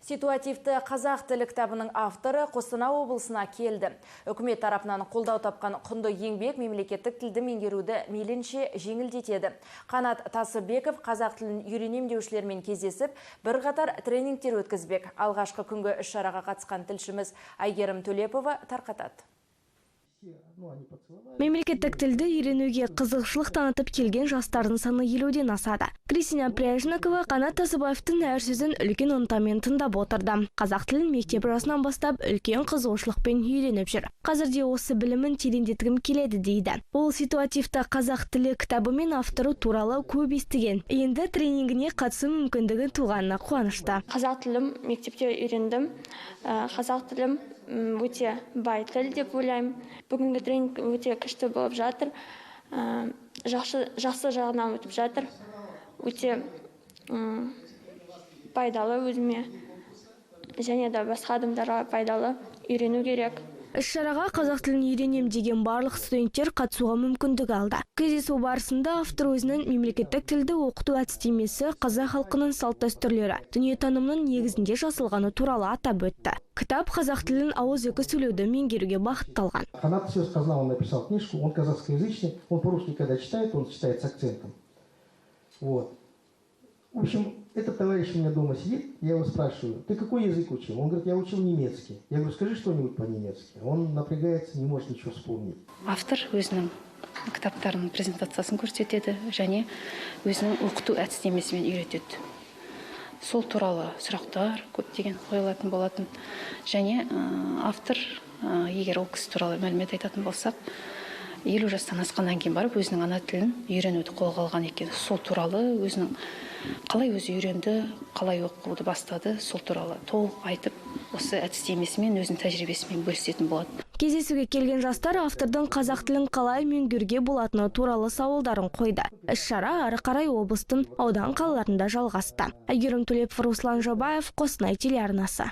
Ситуативті қазақ тілі кітабының авторы Қостанай облысына келді. Үкімет тарапынан қолдау тапқан құнды еңбек мемлекеттік тілді меңгеруді мейлінше жеңілдетеді. Қанат Тасыбеков қазақ тілін үйренем деушілермен кездесіп, бірқатар тренингтер өткізбек. Алғашқы күнгі іс-шараға қатысқан тілшіміз Айгерім Төлепова тарқатады. Мемлекеттік тілді үйренуге қызығушылық танытып келген жастардың саны 50-ден асады. Кристина Пряжникова Қанат Тасыбаевтың әр сөзін үлкен ынтамен тыңдап отырды. Қазақ тілін мектеп жасынан бастап үлкен қызығушылықпен үйреніп жүр. Қазірде осы білімін тереңдеткім келеді дейді. Ол ситуативті қазақ тілі кітабы мен авторы туралы көп естіген. Енді тренингіне қатысу мүмкіндігі туғанына қуанышты. Қазақ тілім мектепте үйрендім. Қазақ тілім өте бай тіл деп ойлаймын. Бүгінгі тренинг өте күшті болып жатыр. Жақсы жағынан өтіп жатыр. Өте пайдалы өзіме және де басқа адамдарға пайдалы, үйрену керек. Іс-шараға қазақ тілін үйренем деген барлық студенттер қатысуға мүмкіндік алды. Кездесу барысында автор өзінің мемлекеттік тілді оқыту әдістемесі қазақ халқының салт-дәстүрлері, дүниетанымның негізінде жасалғаны туралы атап өтті. Кітап қазақ тілін ауызекі сөйлеуді меңгеруге бағытталған. Қанат все сказал, он написал книжку, он казахскоязычный, он по-русски когда читает, он читает с акцентом. Вот. В общем, этот товарищ у меня дома сидит, я его спрашиваю, ты какой язык учил? Он говорит, я учил немецкий. Я говорю, скажи что-нибудь по-немецки. Он напрягается, не может ничего вспомнить. Автор өзінің кітаптарының презентациясын көрсетеді және өзінің оқыту әдістемесімен үйретеді. Сол туралы сұрақтар көптеген қойылатын болатын. Және автор, егер ол кісі туралы мәлімет айтатын болсақ, 50 жастан асқаннан кейін барып өзінің ана тілін үйренуді қолға алған екен. Сол туралы өзінің қалай өзі үйренді, қалай оқуды бастады, сол туралы толық айтып, осы әдістемесімен, өзінің тәжірибесімен бөлісетін болады. Кездесуге келген жастар автордың қазақ тілін қалай меңгеруге болатыны туралы сауалдарын қойды. Іс-шара ары қарай облыстың аудан қалаларында жалғасты. Айгерім Төлепова, Руслан Жабаев, Қостанай телеарнасы.